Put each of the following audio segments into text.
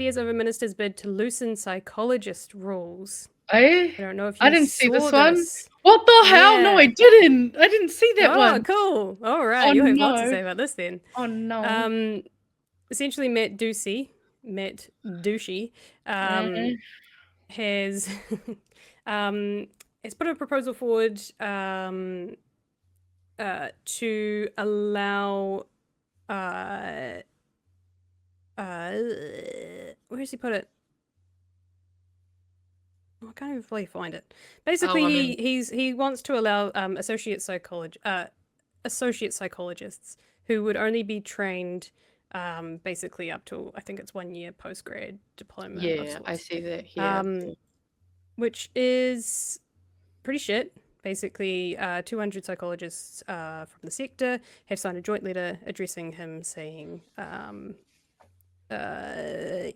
fears over minister's bid to loosen psychologist rules. I don't know if I you didn't see this saw one. this. What the hell? No, I Yeah. didn't. I didn't see that Oh, one. cool. All right. Oh You'll have lots to no. say about this then. Oh no. Essentially, Doocey, Eh. has has put a proposal forward to allow where has he put it? Oh, I can't even fully find it. Basically, I mean, he wants to allow associate psychologists who would only be trained basically up to, I think it's 1 year post-grad diploma of yeah, I sorts, see that here. which is pretty shit. Basically, 200 psychologists from the sector have signed a joint letter addressing him, saying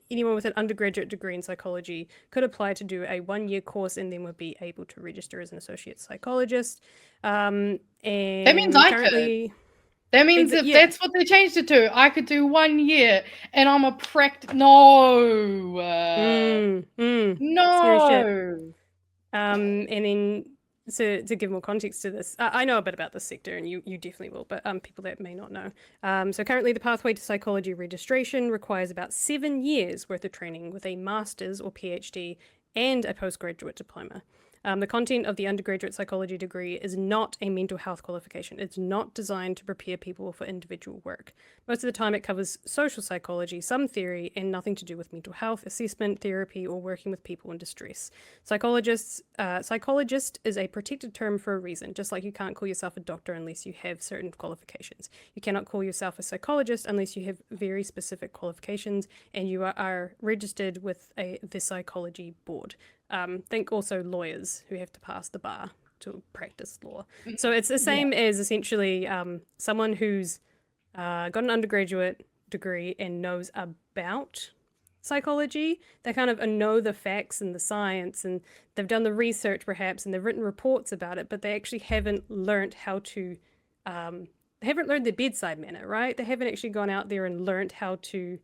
anyone with an undergraduate degree in psychology could apply to do a 1 year course and then would be able to register as an associate psychologist. And That means I could. That means if yeah. that's what they changed it to, I could do 1 year and I'm a no. Scary shit. No. And then to give more context to this, I know a bit about this sector, and you definitely will, but people that may not know. So currently, the pathway to psychology registration requires about 7 years worth of training with a master's or PhD and a postgraduate diploma. The content of the undergraduate psychology degree is not a mental health qualification. It's not designed to prepare people for individual work. Most of the time, it covers social psychology, some theory, and nothing to do with mental health, assessment, therapy, or working with people in distress. Psychologist is a protected term for a reason, just like you can't call yourself a doctor unless you have certain qualifications. You cannot call yourself a psychologist unless you have very specific qualifications and you are registered with the psychology board. Think also lawyers who have to pass the bar to practice law. So it's the same as essentially someone who's got an undergraduate degree and knows about psychology. They kind of know the facts and the science, and they've done the research perhaps, and they've written reports about it, but they actually haven't learned how to they haven't learned the bedside manner, right? They haven't actually gone out there and learned how to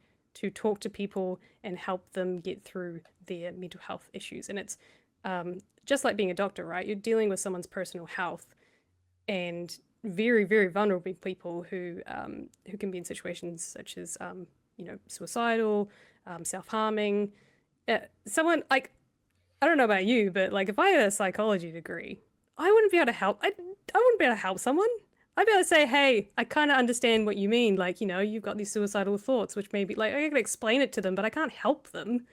talk to people and help them get through their mental health issues. And it's just like being a doctor, right? You're dealing with someone's personal health and very, very vulnerable people who can be in situations such as suicidal, self-harming. Someone like, I don't know about you, but like if I had a psychology degree, I wouldn't be able to help. I wouldn't be able to help someone. I'd be able to say, hey, I kind of understand what you mean. Like, you've got these suicidal thoughts, which maybe, like, I can explain it to them, but I can't help them.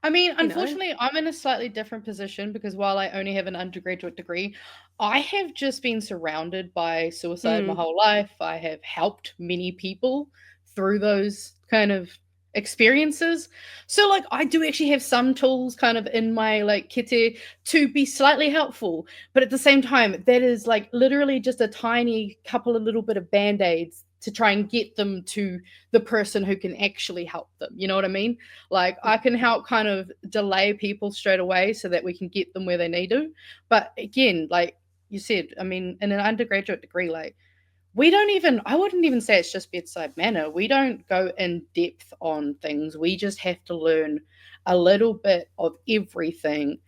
I mean, unfortunately, I'm in a slightly different position because while I only have an undergraduate degree, I have just been surrounded by suicide my whole life. I have helped many people through those kind of experiences. So like I do actually have some tools kind of in my like kit to be slightly helpful, but at the same time that is like literally just a tiny couple of little bit of band-aids to try and get them to the person who can actually help them. You know what I mean? Like I can help kind of delay people straight away so that we can get them where they need to. But again, like you said, I mean, in an undergraduate degree, like I wouldn't even say it's just bedside manner. We don't go in depth on things. We just have to learn a little bit of everything.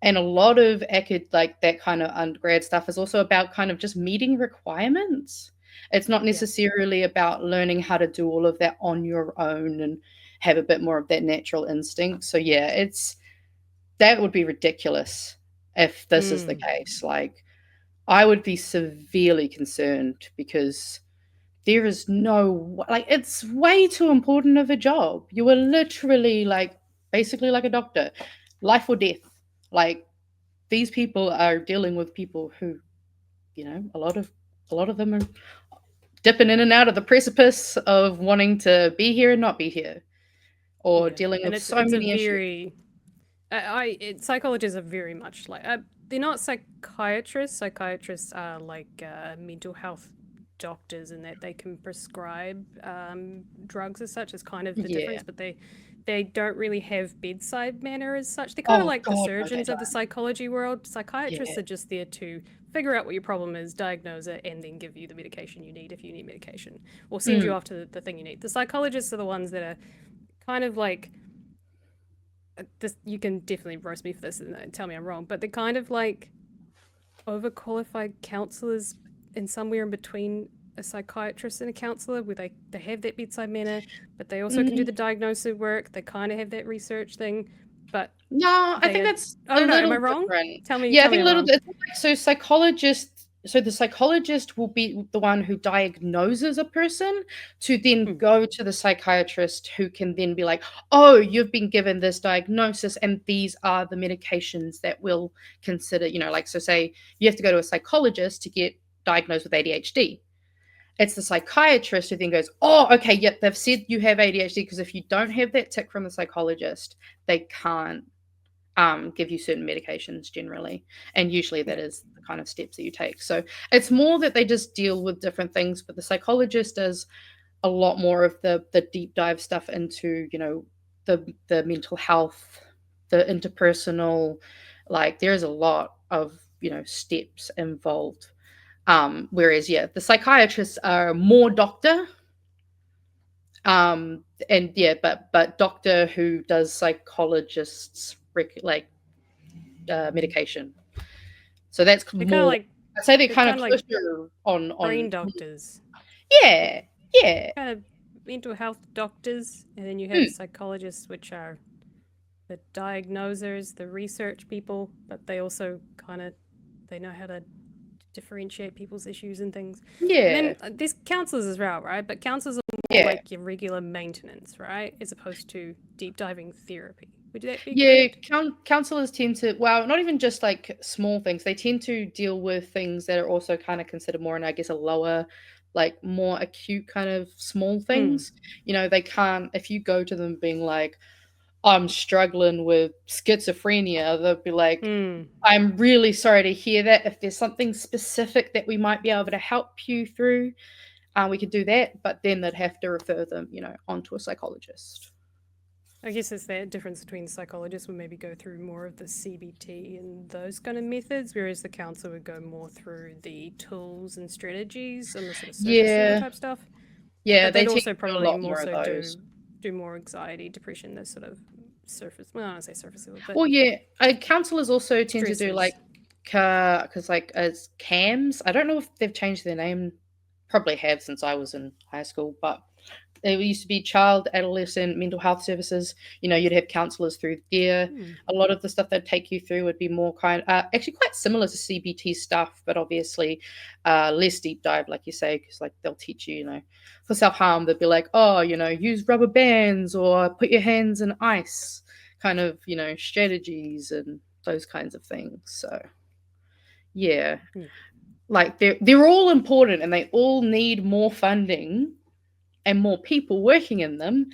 And a lot of like that kind of undergrad stuff is also about kind of just meeting requirements. It's not necessarily about learning how to do all of that on your own and have a bit more of that natural instinct. So yeah, that would be ridiculous if this is the case. Like I would be severely concerned because there is it's way too important of a job. You are literally like basically like a doctor, life or death. Like these people are dealing with people who, a lot of them are dipping in and out of the precipice of wanting to be here and not be here, or dealing with so many issues. Psychologists are very much like they're not psychiatrists. Psychiatrists are like mental health doctors, in that they can prescribe drugs as such, is kind of the difference. But they don't really have bedside manner as such. They're kind of like the surgeons of the psychology world. Psychiatrists are just there to figure out what your problem is, diagnose it, and then give you the medication you need if you need medication, or send you off to the thing you need. The psychologists are the ones that are kind of like this, you can definitely roast me for this and tell me I'm wrong, but they're kind of like overqualified counselors in somewhere in between a psychiatrist and a counselor, where they have that bedside manner, but they also can do Mm, the diagnosis work. They kind of have that research thing, but no, I they think are. that's I a don't know. Am little I wrong? different. Tell me. Yeah, I Tell me think a I'm little wrong. it's like so psychologist so the psychologist will be the one who diagnoses a person to then Hmm. go to the psychiatrist who can then be like, "Oh, you've been given this diagnosis and these are the medications that we'll consider." Like so say you have to go to a psychologist to get diagnosed with ADHD. It's the psychiatrist who then goes, "Oh, okay, yep, they've said you have ADHD because if you don't have that tick from the psychologist, they can't give you certain medications generally. And usually that Yeah. is the kind of steps that you take. So it's more that they just deal with different things, but the psychologist does a lot more of the deep dive stuff into, the mental health, the interpersonal, like there's a lot of, steps involved. Whereas yeah, the psychiatrists are more doctor. And yeah, but doctor who does psychologists like medication. So that's They're kind of more. like I'd say they're they're kind kind of of like closer on. brain doctors, Yeah, yeah. kind of mental health doctors, and then you have Mm, psychologists, which are the diagnosers, the research people, but they also kind of they know how to differentiate people's issues and things. And then yeah, there's counselors as well, right? But counselors are more yeah, like your regular maintenance, right? As opposed to deep diving therapy. Would that be yeah. correct? Counselors tend to, well, not even just like small things. They tend to deal with things that are also kind of considered more, and I guess a lower, like more acute kind of small Mm. things. They can't. If you go to them being like, "I'm struggling with schizophrenia," they'll be like, Mm. "I'm really sorry to hear that. If there's something specific that we might be able to help you through, we could do that." But then they'd have to refer them, onto a psychologist. I guess it's that difference between psychologists would maybe go through more of the CBT and those kind of methods, whereas the counselor would go more through the tools and strategies and the sort of surface level Yeah, type stuff. yeah, But they they'd tend also to do a probably lot more more of so those. do more anxiety, depression, those sort of surface. Well, I don't say surface level, but Well, yeah, counselors also tend to do stresses. like, because like as CAMs. I don't know if they've changed their name. Probably have since I was in high school, but there used to be child, adolescent, mental health services. You'd have counselors through there. Hmm. A lot of the stuff they'd take you through would be more actually quite similar to CBT stuff, but obviously less deep dive, like you say, because like they'll teach you, for self harm, they'd be like, oh, use rubber bands or put your hands in ice, kind of, strategies and those kinds of things. So yeah, Yeah. like they're all important and they all need more funding and more people working in them,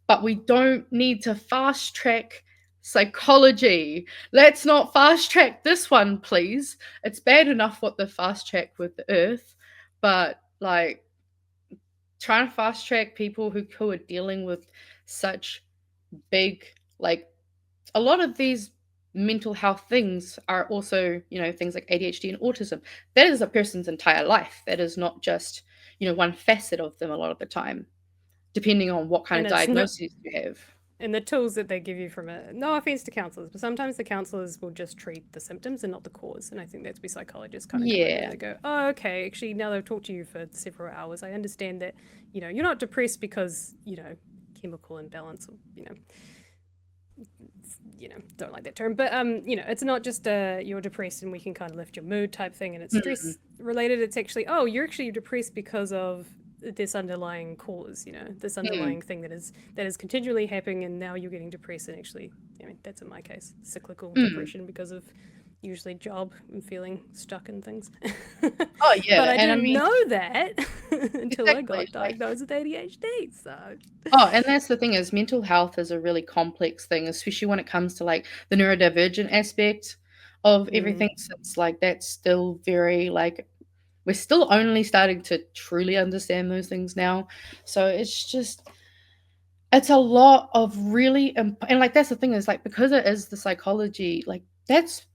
but we don't need to fast track psychology. Let's not fast track this one, please. It's bad enough what the fast track with the earth, but like trying to fast track people who are dealing with such big, like a lot of these mental health things are also, things like ADHD and autism. That is a person's entire life. That is not just, one facet of them a lot of the time, depending on what kind And of it's not, diagnoses you have. and the tools that they give you from it. No offense to counselors, but sometimes the counselors will just treat the symptoms and not the cause. And I think that's where psychologists kind of come in there. Yeah. They go, oh, okay, actually, now that I've talked to you for several hours, I understand that, you're not depressed because, chemical imbalance or, don't like that term, but it's not just you're depressed and we can kind of lift your mood type thing and it's Mm, stress related. It's actually, oh, you're actually depressed because of this underlying cause, this mm, underlying thing that is continually happening, and now you're getting depressed. And actually, I mean, that's in my case cyclical mm. depression because of usually job and feeling stuck and things. Oh, But yeah, I and I didn't mean know that until I exactly, got like diagnosed with ADHD. So oh, and that's the thing is mental health is a really complex thing, especially when it comes to, like, the neurodivergent aspect of mm. everything, since, like, that's still very, like we're still only starting to truly understand those things now. So it's a lot of really and, like, that's the thing is, like, because it is the psychology, like, that's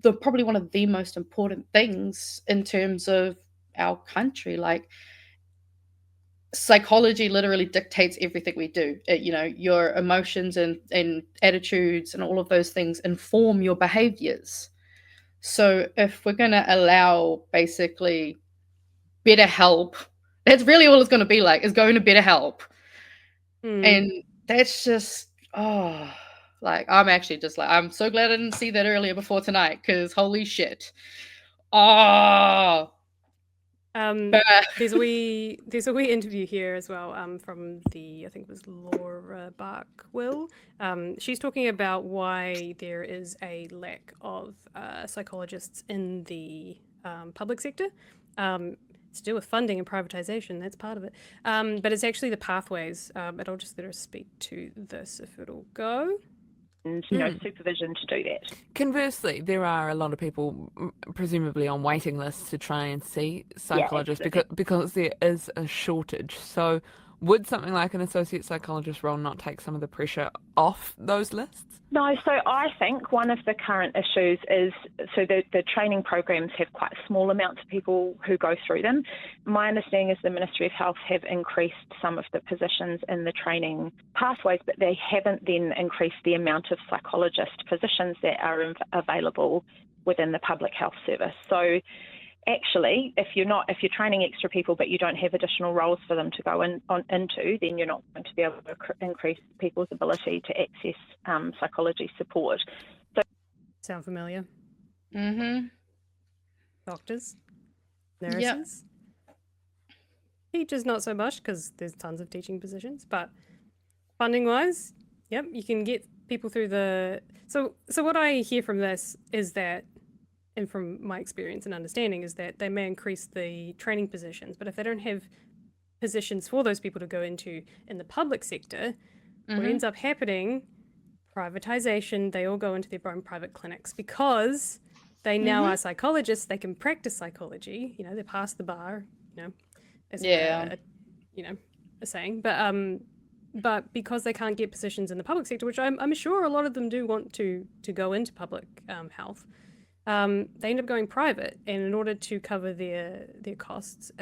the probably one of the most important things in terms of our country, like psychology literally dictates everything we do. Your emotions and attitudes and all of those things inform your behaviors. So if we're going to allow basically better help, that's really all it's going to be like, is going to better help. And that's just, like, I'm actually just like, I'm so glad I didn't see that earlier before tonight, because holy shit. There's a wee interview here as well from I think it was Laura Barkwell. She's talking about why there is a lack of psychologists in the public sector. It's to do with funding and privatization, that's part of it. But it's actually the pathways. But I'll just let her speak to this if it'll go. And supervision to do that. Conversely, there are a lot of people presumably on waiting lists to try and see psychologists because there is a shortage. So would something like an associate psychologist role not take some of the pressure off those lists? No, so I think one of the current issues is, the training programs have quite small amounts of people who go through them. My understanding is the Ministry of Health have increased some of the positions in the training pathways, but they haven't then increased the amount of psychologist positions that are available within the public health service. So actually, if you're training extra people but you don't have additional roles for them to go into, then you're not going to be able to increase people's ability to access psychology support. So, sound familiar? Mm-hmm. Doctors, nurses. Yep. Teachers not so much, because there's tons of teaching positions, but funding-wise, yep, you can get people through the... So what I hear from this is that, and from my experience and understanding, is that they may increase the training positions, but if they don't have positions for those people to go into in the public sector, what ends up happening, privatization, they all go into their own private clinics because they now are psychologists, they can practice psychology, they pass the bar, as a saying, but because they can't get positions in the public sector, which I'm sure a lot of them do want to go into public health, they end up going private, and in order to cover their costs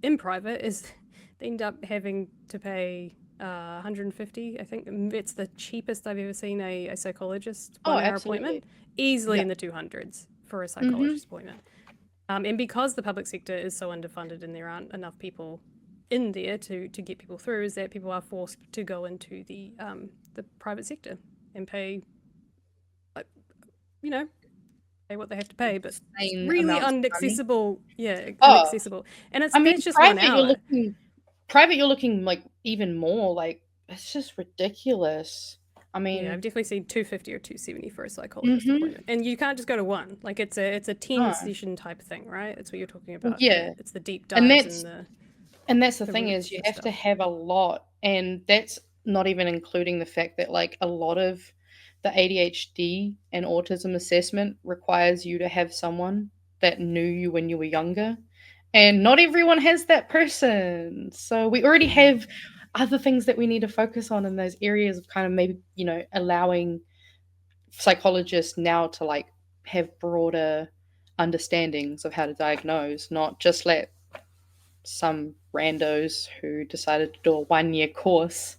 in private, they end up having to pay $150. I think it's the cheapest I've ever seen a psychologist 1 hour appointment, easily in the 200s for a psychologist appointment. And because the public sector is so underfunded and there aren't enough people in there to get people through, is that people are forced to go into the private sector and pay, pay what they have to pay, but it's really inaccessible. Inaccessible. And it's just 1 hour. Private, you're looking like even more, like, it's just ridiculous. I mean, I've definitely seen $250 or $270 for a psychologist appointment, and you can't just go to one. Like, it's a 10-session type thing, right? That's what you're talking about. Yeah, it's the deep dives and that's the thing is you have to have a lot, and that's not even including the fact that, like, a lot of the ADHD and autism assessment requires you to have someone that knew you when you were younger, and not everyone has that person. So we already have other things that we need to focus on in those areas of kind of maybe, allowing psychologists now to, like, have broader understandings of how to diagnose, not just let some randos who decided to do a 1-year course.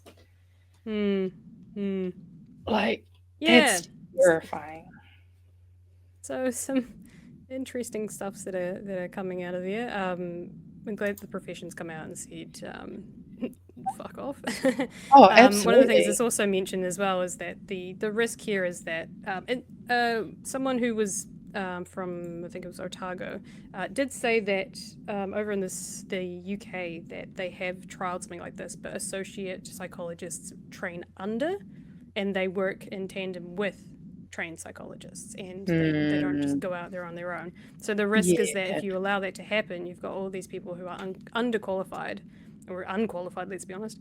Like, it's terrifying. So some interesting stuffs that are coming out of there. I'm glad the profession's come out and said, fuck off. Absolutely. One of the things that's also mentioned as well is that the risk here is that someone who was from, I think it was Otago, did say that over in the UK that they have trialed something like this, but associate psychologists train under, and they work in tandem with trained psychologists, and they don't just go out there on their own. So the risk is that if you allow that to happen, you've got all these people who are underqualified, or unqualified, let's be honest,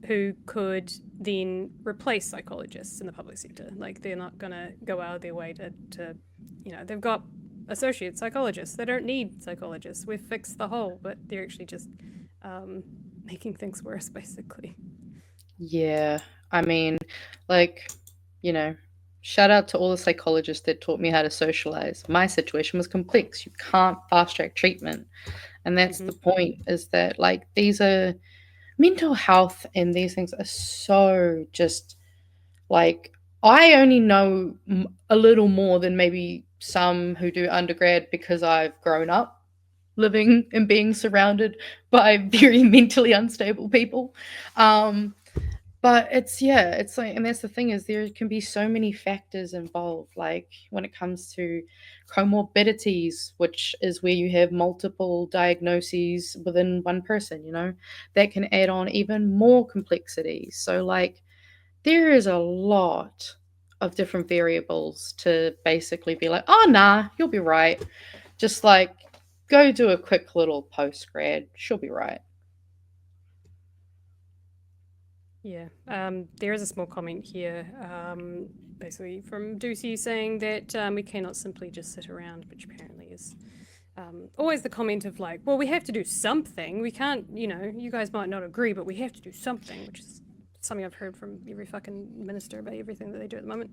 who could then replace psychologists in the public sector. Like, they're not going to go out of their way to they've got associate psychologists. They don't need psychologists. We've fixed the hole, but they're actually just making things worse, basically. Yeah. I mean, like, shout out to all the psychologists that taught me how to socialize. My situation was complex. You can't fast track treatment. And that's the point, is that like these are mental health, and these things are so just like, I only know a little more than maybe some who do undergrad because I've grown up living and being surrounded by very mentally unstable people. But it's like, and that's the thing, is there can be so many factors involved, like when it comes to comorbidities, which is where you have multiple diagnoses within one person, that can add on even more complexity. So like there is a lot of different variables to basically be like, oh nah, you'll be right. Just like go do a quick little post-grad, she'll be right. Yeah, there is a small comment here, basically from Doocey saying that we cannot simply just sit around, which apparently is always the comment of like, well, we have to do something. We can't, you guys might not agree, but we have to do something, which is something I've heard from every fucking minister about everything that they do at the moment.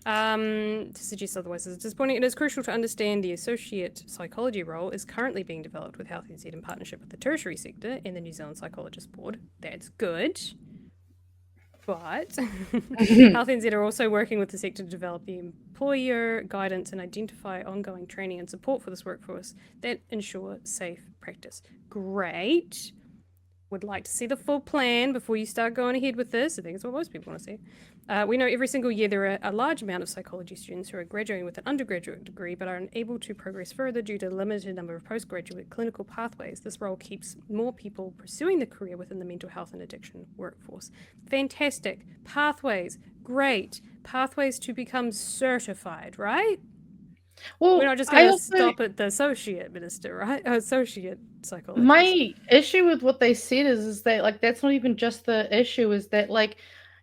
To suggest otherwise is disappointing. It is crucial to understand the associate psychology role is currentently being developed with Health NZ in partnership with the tertiary sector and the New Zealand Psychologist Board. That's good. But Health NZ are also working with the sector to develop the employer guidance and identify ongoing training and support for this workforce that ensure safe practice. Great. Would like to see the full plan before you start going ahead with this. I think it's what most people want to see. We know every single year there are a large amount of psychology students who are graduating with an undergraduate degree but are unable to progress further due to the limited number of postgraduate clinical pathways. This role keeps more people pursuing the career within the mental health and addiction workforce. Fantastic. Pathways. Great. Pathways to become certified, right? Well, we're not just going to stop at the associate minister, right? Associate psychologist. My issue with what they said is that like that's not even just the issue, is that like,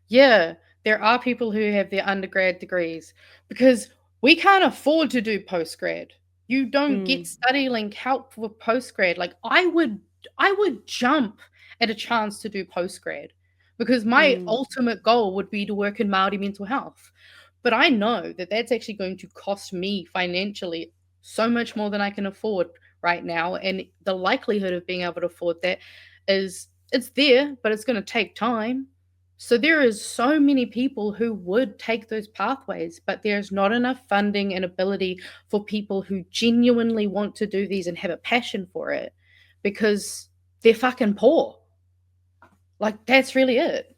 yeah, there are people who have their undergrad degrees because we can't afford to do postgrad. You don't get study link help with postgrad. Like I would jump at a chance to do postgrad because my ultimate goal would be to work in Māori mental health. But I know that that's actually going to cost me financially so much more than I can afford right now. And the likelihood of being able to afford that it's there, but it's going to take time. So there is so many people who would take those pathways, but there's not enough funding and ability for people who genuinely want to do these and have a passion for it because they're fucking poor. Like, that's really it.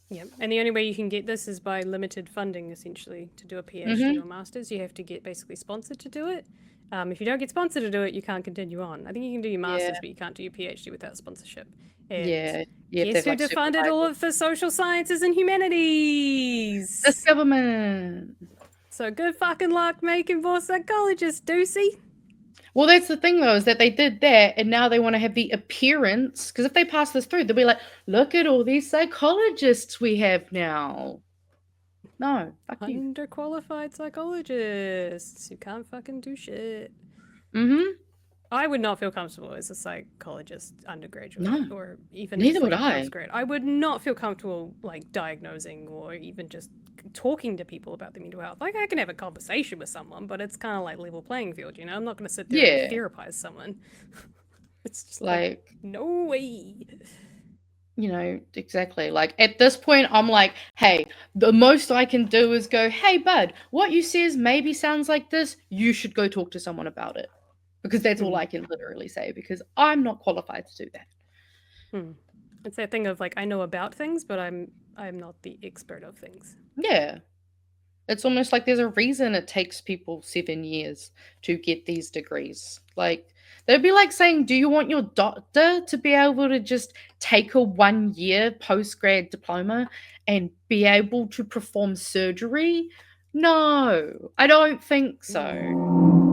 Yeah, and the only way you can get this is by limited funding, essentially. To do a PhD or master's, you have to get basically sponsored to do it. If you don't get sponsored to do it, you can't continue on. I think you can do your master's, but you can't do your PhD without sponsorship. And guess who defunded all of the social sciences and humanities? This government. So good fucking luck making more psychologists, Doocey. Well, that's the thing, though, is that they did that, and now they want to have the appearance, because if they pass this through, they'll be like, look at all these psychologists we have now. No, fuck you. Underqualified psychologists who can't fucking do shit. I would not feel comfortable as a psychologist undergraduate or even neither would I. Postgrad. I would not feel comfortable like diagnosing or even just talking to people about their mental health. Like I can have a conversation with someone, but it's kind of like level playing field, I'm not going to sit there and therapize someone. It's just like no way. Exactly. Like at this point, I'm like, hey, the most I can do is go, hey, bud, what you says maybe sounds like this. You should go talk to someone about it. Because that's all I can literally say, because I'm not qualified to do that. It's that thing of like, I know about things, but I'm not the expert of things. Yeah. It's almost like there's a reason it takes people 7 years to get these degrees. Like, they'd be like saying, do you want your doctor to be able to just take a 1-year postgrad diploma and be able to perform surgery? No, I don't think so.